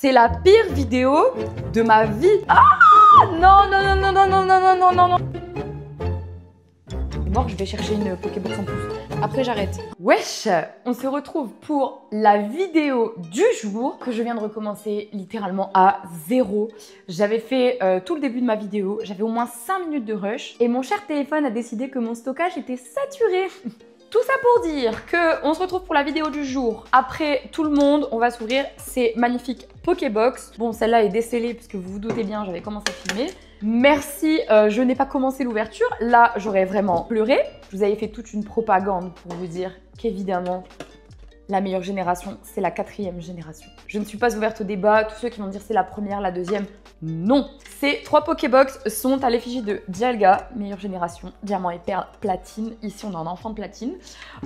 C'est la pire vidéo de ma vie. Ah non, non, non, non, non, non, non, non, non, non. C'est mort, je vais chercher une Pokébox en plus. Après, j'arrête. Wesh, on se retrouve pour la vidéo du jour que je viens de recommencer littéralement à zéro. J'avais fait tout le début de ma vidéo, j'avais au moins 5 minutes de rush et mon cher téléphone a décidé que mon stockage était saturé. Tout ça pour dire qu'on se retrouve pour la vidéo du jour. Après tout le monde, on va s'ouvrir ces magnifiques Pokébox. Bon, celle-là est décellée puisque vous vous doutez bien, j'avais commencé à filmer. Merci, je n'ai pas commencé l'ouverture. Là, j'aurais vraiment pleuré. Je vous avais fait toute une propagande pour vous dire qu'évidemment, la meilleure génération, c'est la 4e génération. Je ne suis pas ouverte au débat. Tous ceux qui vont dire c'est la première, la deuxième, non. Ces 3 Pokébox sont à l'effigie de Dialga, meilleure génération, diamant et perle, platine. Ici, on a un enfant de platine.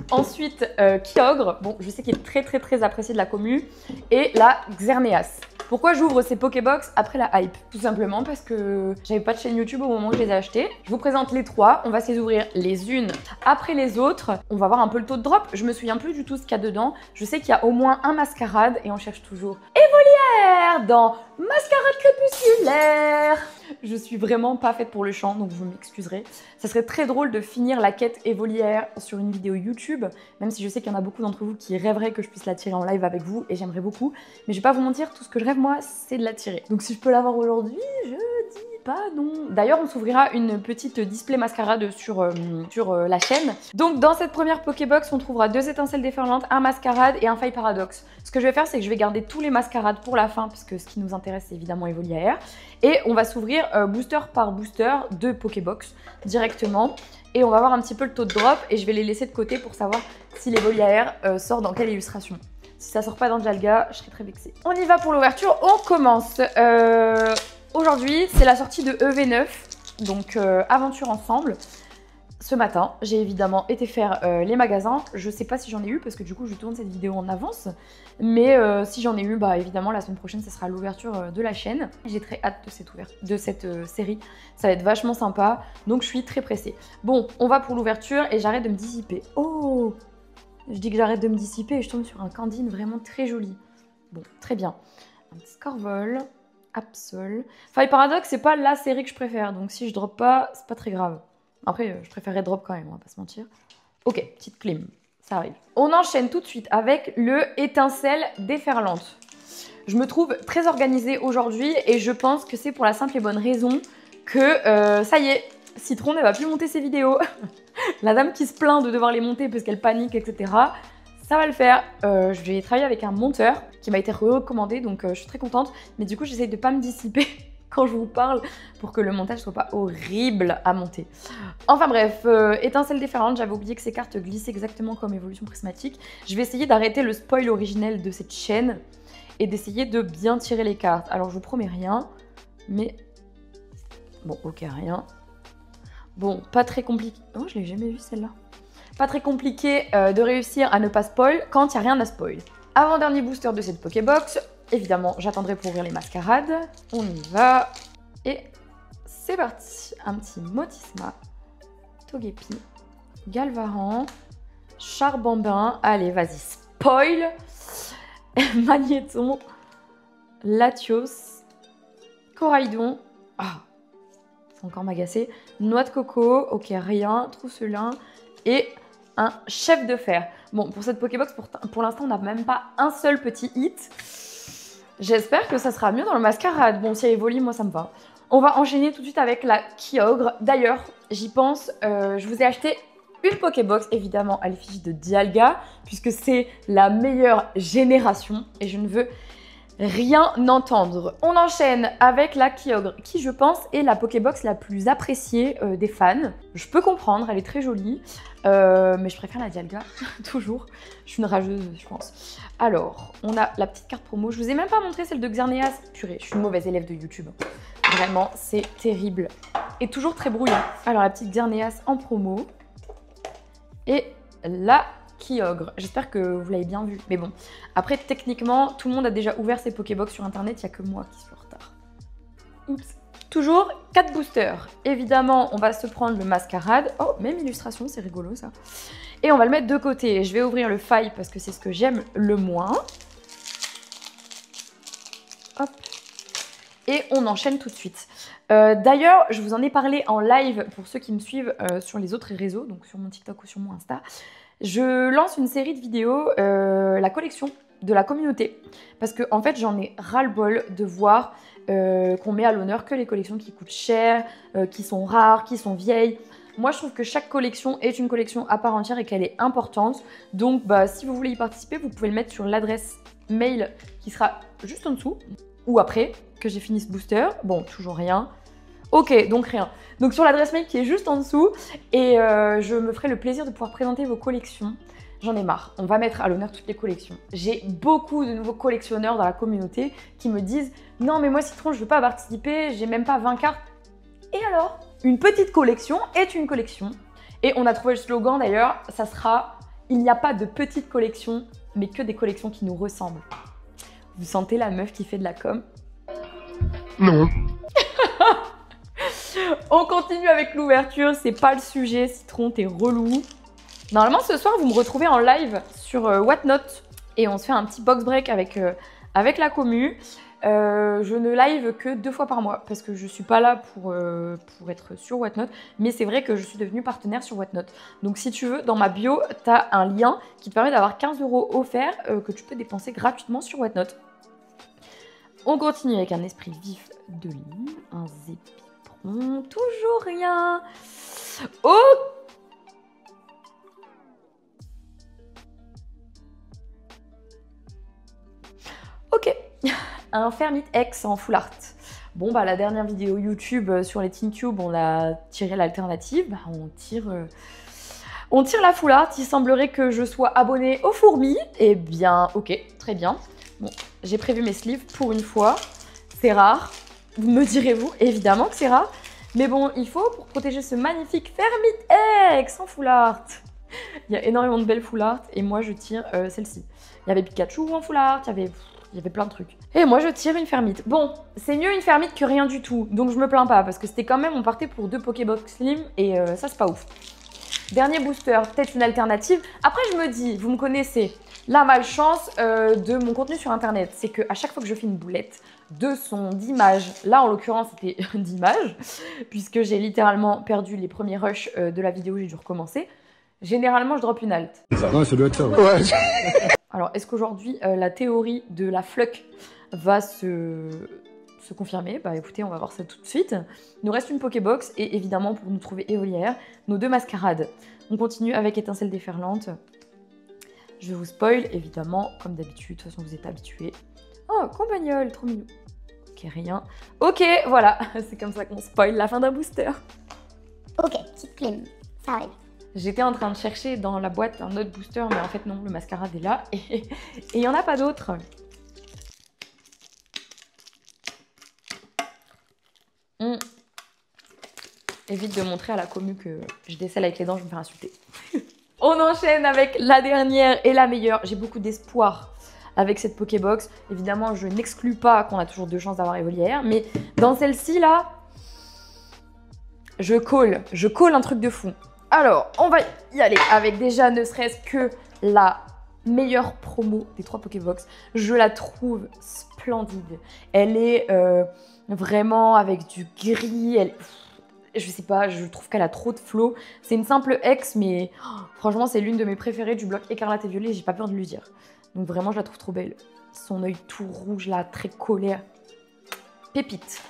Ensuite, Kyogre, bon, je sais qu'il est très apprécié de la commu. Et la Xerneas. Pourquoi j'ouvre ces Pokébox après la hype? Tout simplement parce que j'avais pas de chaîne YouTube au moment où je les ai achetés. Je vous présente les 3, on va se les ouvrir les unes après les autres. On va voir un peu le taux de drop, je me souviens plus du tout ce qu'il y a dedans. Je sais qu'il y a au moins un mascarade et on cherche toujours Évolière dans Mascarade crépusculaire. Je suis vraiment pas faite pour le chant, donc vous m'excuserez. Ça serait très drôle de finir la quête Évolière sur une vidéo YouTube, même si je sais qu'il y en a beaucoup d'entre vous qui rêveraient que je puisse la tirer en live avec vous, et j'aimerais beaucoup. Mais je vais pas vous mentir, tout ce que je rêve moi, c'est de la tirer. Donc si je peux l'avoir aujourd'hui, je dis pas non. D'ailleurs, on s'ouvrira une petite display mascarade sur la chaîne. Donc dans cette première Pokébox, on trouvera 2 étincelles déferlantes, un mascarade et un faille paradoxe. Ce que je vais faire, c'est que je vais garder tous les mascarades pour la fin, puisque ce qui nous intéresse, c'est évidemment Évolière. Et on va s'ouvrir booster par booster de Pokébox directement. Et on va voir un petit peu le taux de drop et je vais les laisser de côté pour savoir si l'Évolière sort dans quelle illustration. Si ça sort pas dans Dialga, je serai très vexée. On y va pour l'ouverture, on commence. Aujourd'hui, c'est la sortie de EV9, donc aventure ensemble. Ce matin, j'ai évidemment été faire les magasins. Je sais pas si j'en ai eu parce que du coup, je tourne cette vidéo en avance. Mais si j'en ai eu, bah évidemment, la semaine prochaine, ce sera l'ouverture de la chaîne. J'ai très hâte de cette série. Ça va être vachement sympa. Donc, je suis très pressée. Bon, on va pour l'ouverture et j'arrête de me dissiper. Oh! Je dis que j'arrête de me dissiper et je tombe sur un Candine vraiment très joli. Bon, très bien. Un petit Scorvol, Absol. Faille Paradoxe, c'est pas la série que je préfère. Donc, si je drop pas, c'est pas très grave. Après, je préférerais drop quand même, on va pas se mentir. Ok, petite clim, ça arrive. On enchaîne tout de suite avec le étincelle déferlante. Je me trouve très organisée aujourd'hui et je pense que c'est pour la simple et bonne raison que, ça y est, Citron ne va plus monter ses vidéos. La dame qui se plaint de devoir les monter parce qu'elle panique, etc. Ça va le faire. Je vais travailler avec un monteur qui m'a été recommandé, donc je suis très contente. Mais du coup, j'essaye de pas me dissiper quand je vous parle pour que le montage soit pas horrible à monter. Enfin bref, étincelle déferlante, j'avais oublié que ces cartes glissaient exactement comme évolution prismatique. Je vais essayer d'arrêter le spoil originel de cette chaîne et d'essayer de bien tirer les cartes. Alors je vous promets rien, mais... Bon, ok, rien. Bon, pas très compliqué... Oh, je l'ai jamais vu celle-là. Pas très compliqué de réussir à ne pas spoil quand il n'y a rien à spoil. Avant-dernier booster de cette Pokébox. Évidemment, j'attendrai pour ouvrir les mascarades. On y va. Et c'est parti. Un petit Motisma, Togepi, Galvaran, Charbambin. Allez, vas-y, spoil. Magnéton, Latios, Coraidon. Ah, c'est encore m'agacer. Noix de coco. Ok, rien. Trousselin. Et un chef de fer. Bon, pour cette Pokébox, pour l'instant, on n'a même pas un seul petit hit. J'espère que ça sera mieux dans le mascarade. Bon, si elle évolue, moi ça me va. On va enchaîner tout de suite avec la Kyogre. D'ailleurs, j'y pense, je vous ai acheté une Pokébox, évidemment, à l'effigie de Dialga, puisque c'est la meilleure génération et je ne veux rien entendre. On enchaîne avec la Kyogre, qui je pense est la Pokébox la plus appréciée des fans. Je peux comprendre, elle est très jolie, mais je préfère la Dialga, toujours. Je suis une rageuse, je pense. Alors, on a la petite carte promo. Je vous ai même pas montré celle de Xerneas. Purée, je suis une mauvaise élève de YouTube. Vraiment, c'est terrible. Et toujours très brouillant. Alors, la petite Xerneas en promo. Et la Kyogre. J'espère que vous l'avez bien vu. Mais bon, après, techniquement, tout le monde a déjà ouvert ses Pokébox sur Internet. Il n'y a que moi qui suis en retard. Oups. Toujours 4 boosters. Évidemment, on va se prendre le mascarade. Oh, même illustration, c'est rigolo ça. Et on va le mettre de côté. Je vais ouvrir le faille parce que c'est ce que j'aime le moins. Hop. Et on enchaîne tout de suite. D'ailleurs, je vous en ai parlé en live pour ceux qui me suivent sur les autres réseaux, donc sur mon TikTok ou sur mon Insta. Je lance une série de vidéos, la collection de la communauté. Parce que en fait, j'en ai ras-le-bol de voir qu'on met à l'honneur que les collections qui coûtent cher, qui sont rares, qui sont vieilles. Moi, je trouve que chaque collection est une collection à part entière et qu'elle est importante. Donc, si vous voulez y participer, vous pouvez le mettre sur l'adresse mail qui sera juste en dessous. Ou après que j'ai fini ce booster. Bon, toujours rien. Ok, donc rien. Donc sur l'adresse mail qui est juste en dessous. Et je me ferai le plaisir de pouvoir présenter vos collections. J'en ai marre. On va mettre à l'honneur toutes les collections. J'ai beaucoup de nouveaux collectionneurs dans la communauté qui me disent « Non mais moi Citron, je veux pas participer, j'ai même pas 20 cartes. » Et alors? Une petite collection est une collection. Et on a trouvé le slogan d'ailleurs, ça sera « Il n'y a pas de petites collections, mais que des collections qui nous ressemblent. » Vous sentez la meuf qui fait de la com? Non. On continue avec l'ouverture, c'est pas le sujet, Citron, t'es relou. Normalement, ce soir, vous me retrouvez en live sur Whatnot et on se fait un petit box break avec la commu. Je ne live que 2 fois par mois parce que je suis pas là pour être sur Whatnot, mais c'est vrai que je suis devenue partenaire sur Whatnot. Donc si tu veux, dans ma bio, tu as un lien qui te permet d'avoir 15 € offerts que tu peux dépenser gratuitement sur Whatnot. On continue avec un esprit vif de Lille, un Zépitron, toujours rien. Oh! Ok, un Fermite X en full art. Bon, la dernière vidéo YouTube sur les TeenTube, on a tiré l'alternative. On tire la full art. Il semblerait que je sois abonnée aux fourmis. Eh bien, ok, très bien. Bon, j'ai prévu mes sleeves pour une fois. C'est rare. Vous me direz-vous, évidemment que c'est rare. Mais bon, il faut pour protéger ce magnifique Fermite X en full art. Il y a énormément de belles full art et moi je tire celle-ci. Il y avait Pikachu en full art, il y avait plein de trucs. Et moi je tire une Fermite. Bon, c'est mieux une Fermite que rien du tout, donc je me plains pas parce que c'était quand même, on partait pour 2 Pokébox Slim et ça c'est pas ouf. Dernier booster, peut-être une alternative. Après je me dis, vous me connaissez, la malchance de mon contenu sur internet, c'est qu'à chaque fois que je fais une boulette de son, d'images, là en l'occurrence c'était d'images, puisque j'ai littéralement perdu les premiers rushs de la vidéo, j'ai dû recommencer. Généralement, je drop une alt. Ouais, ça doit être ça. Ouais. Alors, est-ce qu'aujourd'hui, la théorie de la fluck va se confirmer? Bah écoutez, on va voir ça tout de suite. Il nous reste une Pokébox et évidemment, pour nous trouver Éolière, nos 2 mascarades. On continue avec Étincelle déferlante. Je vais vous spoil, évidemment, comme d'habitude. De toute façon, vous êtes habitués. Oh, Compagnol, trop mignon. Ok, rien. Ok, voilà. C'est comme ça qu'on spoil la fin d'un booster. Ok, petite clim, ça arrive. J'étais en train de chercher dans la boîte un autre booster, mais en fait non, le mascarade est là et il n'y en a pas d'autres. Évite de montrer à la commu que je décèle avec les dents, je vais me faire insulter. On enchaîne avec la dernière et la meilleure. J'ai beaucoup d'espoir avec cette Pokébox. Évidemment, je n'exclus pas qu'on a toujours 2 chances d'avoir Éolière, mais dans celle-ci là, je colle un truc de fou. Alors, on va y aller avec déjà ne serait-ce que la meilleure promo des 3 Pokébox. Je la trouve splendide. Elle est vraiment avec du gris. Je sais pas, je trouve qu'elle a trop de flow. C'est une simple X, mais franchement, c'est l'une de mes préférées du bloc écarlate et violet. J'ai pas peur de lui dire. Donc vraiment, je la trouve trop belle. Son œil tout rouge là, très colère. Pépite.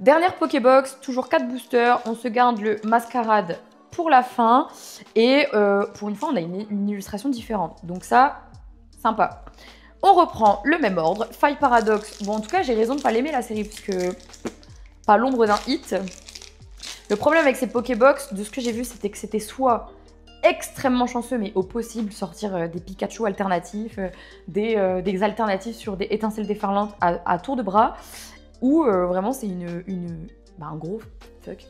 Dernière Pokébox, toujours 4 boosters. On se garde le mascarade pour la fin et pour une fois on a une illustration différente, donc ça sympa. On reprend le même ordre, Faille Paradoxe. Bon, en tout cas j'ai raison de pas l'aimer la série puisque pas l'ombre d'un hit. Le problème avec ces Pokébox, de ce que j'ai vu, c'était que c'était soit extrêmement chanceux mais au possible sortir des Pikachu alternatifs, des alternatifs sur des étincelles déferlantes à tour de bras, ou vraiment c'est un gros fuck.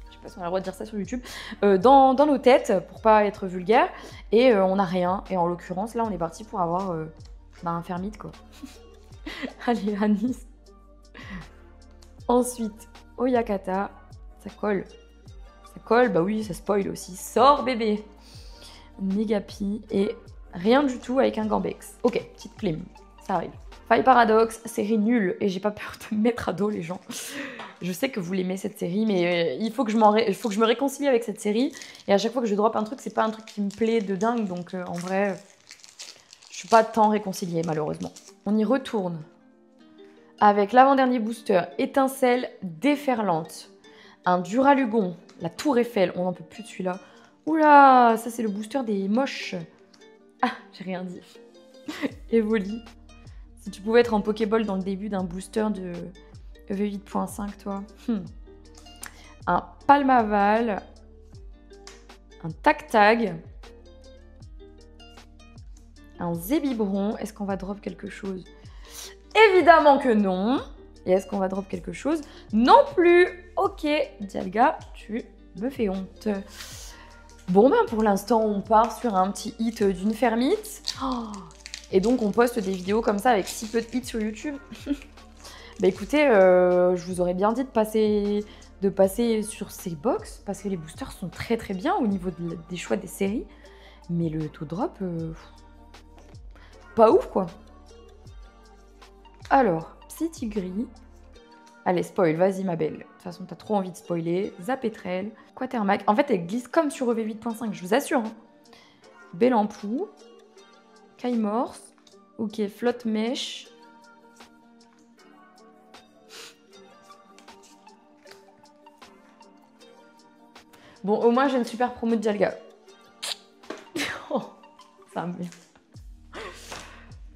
Je sais pas si on a le droit de dire ça sur YouTube, dans nos têtes, pour pas être vulgaire, et on n'a rien. Et en l'occurrence, là, on est parti pour avoir un Fermite, quoi. Allez, Anis. Ensuite, Oyakata, ça colle. Ça colle, bah oui, ça spoil aussi. Sors, bébé. Negapi, et rien du tout avec un Gambex. Ok, petite clim, ça arrive. Faille Paradoxe, série nulle. Et j'ai pas peur de me mettre à dos, les gens. Je sais que vous l'aimez cette série, mais il faut que je me réconcilie avec cette série. Et à chaque fois que je drop un truc, c'est pas un truc qui me plaît de dingue. Donc en vrai, je suis pas tant réconciliée, malheureusement. On y retourne. Avec l'avant-dernier booster, étincelle déferlante. Un Duralugon, la Tour Eiffel. On n'en peut plus de celui-là. Oula, ça c'est le booster des moches. Ah, j'ai rien dit. Evoli. Si tu pouvais être en Pokéball dans le début d'un booster de EV 8.5, toi. Un Palmaval. Un Tac-Tag. Un Zébibron. Est-ce qu'on va drop quelque chose? Évidemment que non. Et est-ce qu'on va drop quelque chose? Non plus. Ok, Dialga, tu me fais honte. Bon, ben pour l'instant, on part sur un petit hit d'une fermite. Oh, et donc, on poste des vidéos comme ça avec si peu de hits sur YouTube. Bah écoutez, je vous aurais bien dit de passer sur ces box parce que les boosters sont très très bien au niveau des choix des séries. Mais le taux de drop, pas ouf quoi. Alors, Psy-Tigris. Allez, spoil, vas-y ma belle. De toute façon, t'as trop envie de spoiler. Zapetrel, Quatermac. En fait, elle glisse comme sur EV 8.5, je vous assure. Hein. Bélampou. Kaimorse. Ok, Flotte Mèche. Bon, au moins, j'ai une super promo de Dialga. Oh, ça me...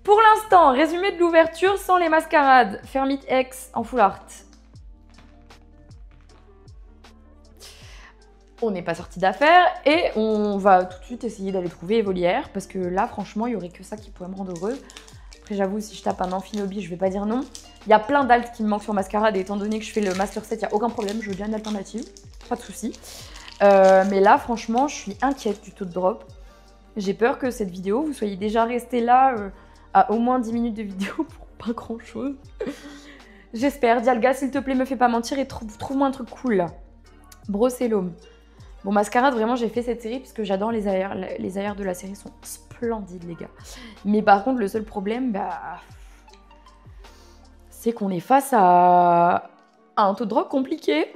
Pour l'instant, résumé de l'ouverture sans les mascarades. Fermite X en full art. On n'est pas sorti d'affaires et on va tout de suite essayer d'aller trouver Evolière parce que là, franchement, il n'y aurait que ça qui pourrait me rendre heureuse. Après, j'avoue, si je tape un Amphinobi, je vais pas dire non. Il y a plein d'altes qui me manquent sur mascarade et étant donné que je fais le Master 7, il n'y a aucun problème, je veux bien une alternative. Pas de souci. Mais là, franchement, je suis inquiète du taux de drop. J'ai peur que cette vidéo, vous soyez déjà resté là... à au moins 10 minutes de vidéo pour pas grand chose. J'espère. Dialga, s'il te plaît, me fais pas mentir et trouve-moi un truc cool là. Brocellum. Bon, Mascarade, vraiment, j'ai fait cette série parce que j'adore les AR. Les AR de la série sont splendides, les gars. Mais par contre, le seul problème, c'est qu'on est face à un taux de drop compliqué.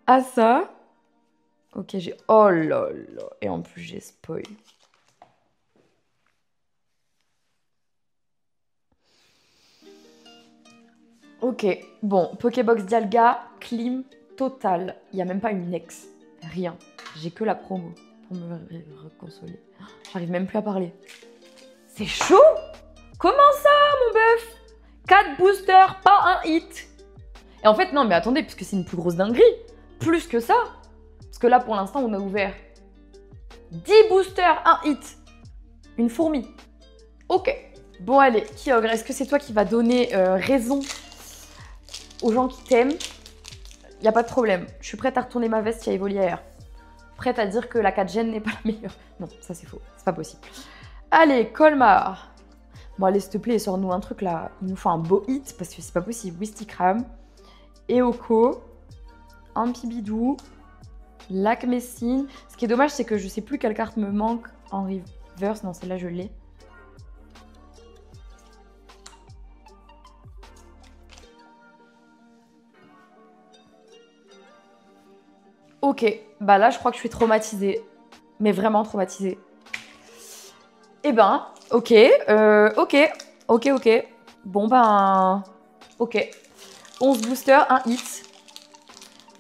À ça. Ok, j'ai... Oh là là. Et en plus, j'ai spoil. Ok, bon, Pokébox Dialga, clim total. Il n'y a même pas une ex. Rien. J'ai que la promo pour me reconsoler. J'arrive même plus à parler. C'est chaud? Comment ça, mon bœuf? 4 boosters, pas un hit. Et en fait, non, mais attendez, parce que c'est une plus grosse dinguerie. Plus que ça. Parce que là, pour l'instant, on a ouvert 10 boosters, un hit. Une fourmi. Ok. Bon, allez, Kyogre, est-ce que c'est toi qui va donner raison aux gens qui t'aiment? Y a pas de problème. Je suis prête à retourner ma veste, il y a Evolière. Prête à dire que la 4 gène n'est pas la meilleure. Non, ça c'est faux. C'est pas possible. Allez, Colmar. Bon, allez, s'il te plaît, sors-nous un truc là. Il nous faut un beau hit parce que c'est pas possible. Wistikram. Eoko. Ampibidou. Lac Messine. Ce qui est dommage, c'est que je sais plus quelle carte me manque en reverse. Non, celle-là, je l'ai. Ok, bah là je crois que je suis traumatisée, mais vraiment traumatisée. Eh ben, ok, ok. Bon ben, ok. 11 boosters, un hit.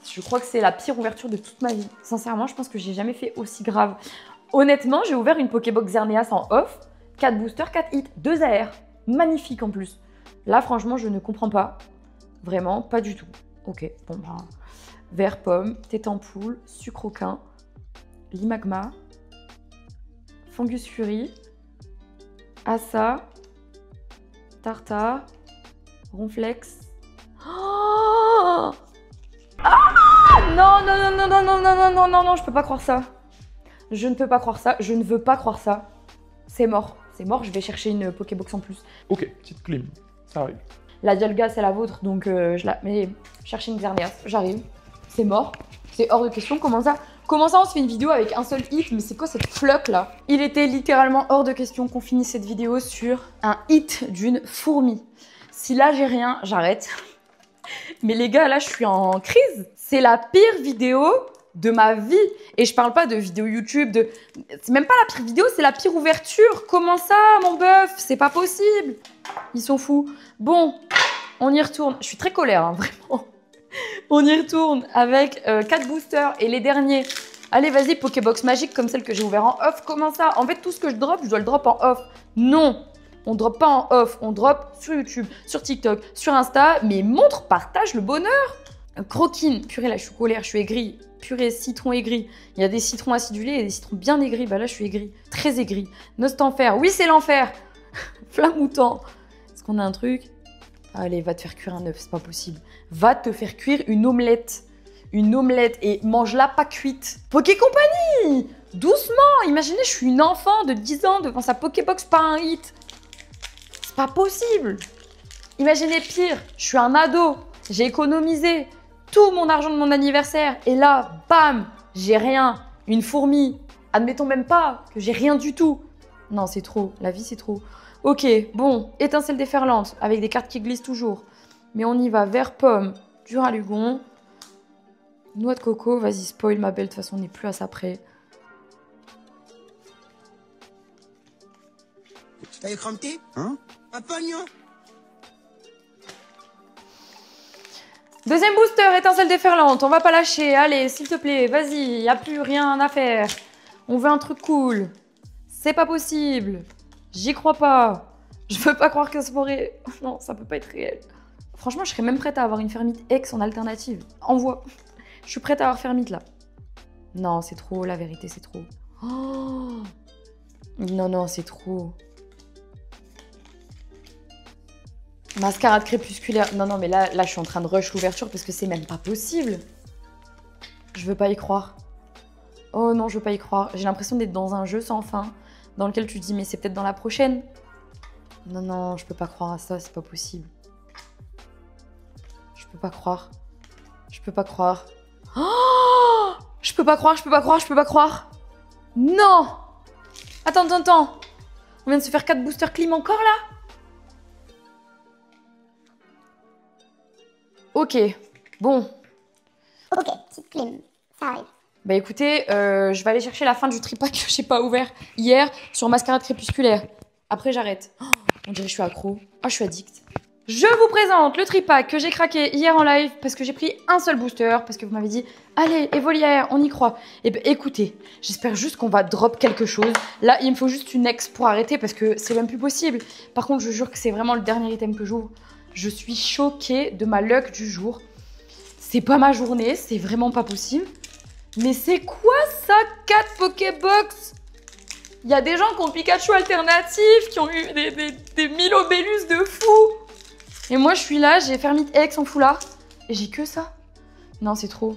Je crois que c'est la pire ouverture de toute ma vie. Sincèrement, je pense que j'ai jamais fait aussi grave. Honnêtement, j'ai ouvert une Pokébox Xerneas en off, 4 boosters, 4 hits, 2 AR. Magnifique en plus. Là, franchement, je ne comprends pas. Vraiment, pas du tout. Ok, bon ben... Vert pomme, Tétampoule, Sucroquin, Limagma, Fungus Fury, Assa, Tartare, Ronflex. Oh ah non, je peux pas croire ça. Je ne peux pas croire ça, je ne veux pas croire ça. C'est mort, je vais chercher une Pokébox en plus. Ok, petite clim, ça arrive. La Dialga, c'est la vôtre, donc je la... Mais chercher une Xerneas, j'arrive. C'est mort, c'est hors de question. Comment ça? Comment ça on se fait une vidéo avec un seul hit? Mais c'est quoi cette floque là? Il était littéralement hors de question qu'on finisse cette vidéo sur un hit d'une fourmi. Si là j'ai rien, j'arrête. Mais les gars, là je suis en crise. C'est la pire vidéo de ma vie. Et je parle pas de vidéo YouTube, c'est même pas la pire vidéo, c'est la pire ouverture. Comment ça, mon bœuf? C'est pas possible. Ils sont fous. Bon, on y retourne. Je suis très colère, hein, vraiment. On y retourne avec 4 boosters et les derniers. Allez, vas-y, Pokébox magique comme celle que j'ai ouvert en off. Comment ça? En fait, tout ce que je drop, je dois le drop en off. Non, on drop pas en off. On drop sur YouTube, sur TikTok, sur Insta. Mais montre, partage le bonheur. Croquine. Purée, là, je suis colère, je suis aigrie. Purée, citron aigri. Il y a des citrons acidulés et des citrons bien aigris. Bah là, je suis aigrie. Très aigrie. Nostanfer. Oui, c'est l'enfer. Flamoutant. Est-ce qu'on a un truc? Allez, va te faire cuire un œuf, c'est pas possible. Va te faire cuire une omelette. Une omelette et mange-la pas cuite. Poké Compagnie! Doucement! Imaginez, je suis une enfant de 10 ans devant sa Pokébox, pas un hit. C'est pas possible. Imaginez pire, je suis un ado. J'ai économisé tout mon argent de mon anniversaire. Et là, bam! J'ai rien. Une fourmi. Admettons même pas que j'ai rien du tout. Non, c'est trop. La vie, c'est trop. Ok, bon, étincelle déferlante, avec des cartes qui glissent toujours. Mais on y va, vert pomme, du ralugon, noix de coco, vas-y, spoil ma belle, de toute façon, on n'est plus à ça près. T'as écranté? Hein? Un pognon? Deuxième booster, étincelle déferlante, on va pas lâcher, allez, s'il te plaît, vas-y, y a plus rien à faire. On veut un truc cool. C'est pas possible. J'y crois pas. Je veux pas croire que ça pourrait... Non, ça peut pas être réel. Franchement, je serais même prête à avoir une fermite ex en alternative. Envoie. Je suis prête à avoir fermite là. Non, c'est trop. La vérité, c'est trop. Oh non, non, c'est trop. Mascarade crépusculaire. Non, non, mais là, je suis en train de rush l'ouverture parce que c'est même pas possible. Je veux pas y croire. Oh non, je veux pas y croire. J'ai l'impression d'être dans un jeu sans fin. Dans lequel tu te dis, mais c'est peut-être dans la prochaine. Non, non, je peux pas croire à ça, c'est pas possible. Je peux pas croire. Je peux pas croire. Oh, je peux pas croire, je peux pas croire, je peux pas croire. Non! Attends, attends, attends. On vient de se faire 4 boosters clim encore, là? Ok, bon. Ok, petite clim, ça arrive. Bah écoutez, je vais aller chercher la fin du tripack que j'ai pas ouvert hier sur Mascarade crépusculaire. Après j'arrête. Oh, on dirait que je suis accro. Oh, je suis addict. Je vous présente le tripack que j'ai craqué hier en live parce que j'ai pris un seul booster, parce que vous m'avez dit « Allez, Evoliaire, on y croit ». Et ben écoutez, j'espère juste qu'on va drop quelque chose. Là, il me faut juste une ex pour arrêter parce que c'est même plus possible. Par contre, je jure que c'est vraiment le dernier item que j'ouvre. Je suis choquée de ma luck du jour. C'est pas ma journée, c'est vraiment pas possible. Mais c'est quoi ça, 4 Pokébox? Il y a des gens qui ont Pikachu alternatif, qui ont eu des 1000 Obélus de fou. Et moi, je suis là, j'ai Fermite X en foulard. Et j'ai que ça. Non, c'est trop.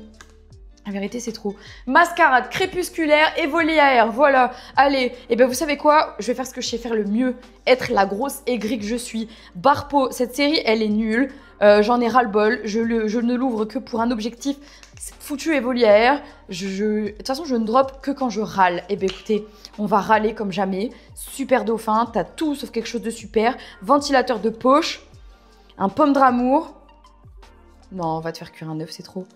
La vérité, c'est trop. Mascarade crépusculaire, Evoliaire, voilà. Allez, et ben vous savez quoi? Je vais faire ce que je sais faire le mieux. Être la grosse aigrie que je suis. Barpo, cette série, elle est nulle. J'en ai ras-le-bol. Je ne l'ouvre que pour un objectif. C'est foutu Evoliaire. De toute façon, je ne drop que quand je râle. Et ben écoutez, on va râler comme jamais. Super dauphin, t'as tout sauf quelque chose de super. Ventilateur de poche. Un pomme d'amour. Non, on va te faire cuire un œuf, c'est trop.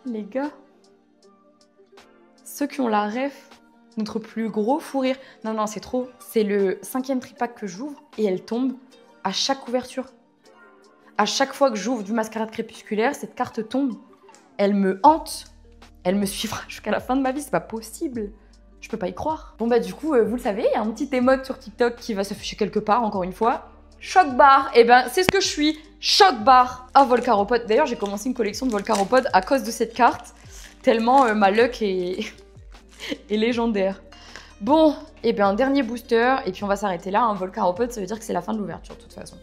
Les gars, ceux qui ont la ref, notre plus gros fou rire. Non, non, c'est trop. C'est le 5e tripack que j'ouvre et elle tombe à chaque ouverture. À chaque fois que j'ouvre du Mascarade crépusculaire, cette carte tombe. Elle me hante. Elle me suivra jusqu'à la fin de ma vie, c'est pas possible. Je peux pas y croire. Bon bah du coup, vous le savez, il y a un petit émote sur TikTok qui va s'afficher quelque part, encore une fois. Choc bar, et ben c'est ce que je suis. Choc bar. Ah, Volcaropod. D'ailleurs, j'ai commencé une collection de Volcaropod à cause de cette carte. Tellement ma luck est légendaire. Bon, et bien dernier booster, et puis on va s'arrêter là. Un Volcaropod, ça veut dire que c'est la fin de l'ouverture de toute façon.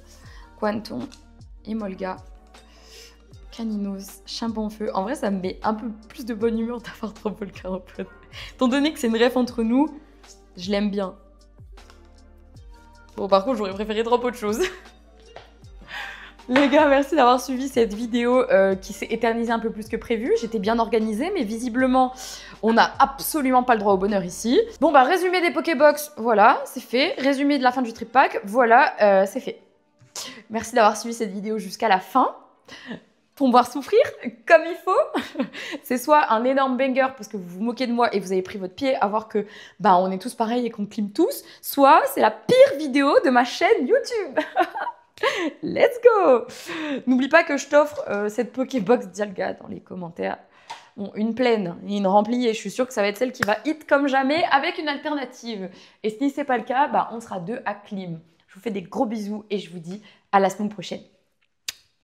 Quanton, Emolga, Caninos, Chimpanfeu. En vrai, ça me met un peu plus de bonne humeur d'avoir 3 Volcaropod. Étant donné que c'est une ref entre nous, je l'aime bien. Bon, par contre, j'aurais préféré drop autre chose. Les gars, merci d'avoir suivi cette vidéo qui s'est éternisée un peu plus que prévu. J'étais bien organisée, mais visiblement, on n'a absolument pas le droit au bonheur ici. Bon, bah, résumé des Pokébox, voilà, c'est fait. Résumé de la fin du trip pack, voilà, c'est fait. Merci d'avoir suivi cette vidéo jusqu'à la fin. Pour me voir souffrir comme il faut. C'est soit un énorme banger parce que vous vous moquez de moi et vous avez pris votre pied à voir que bah, on est tous pareils et qu'on clim tous, soit c'est la pire vidéo de ma chaîne YouTube. Let's go! N'oublie pas que je t'offre cette Pokébox Dialga dans les commentaires. Bon, une pleine et une remplie et je suis sûre que ça va être celle qui va hit comme jamais avec une alternative. Et si ce n'est pas le cas, bah, on sera deux à clim. Je vous fais des gros bisous et je vous dis à la semaine prochaine.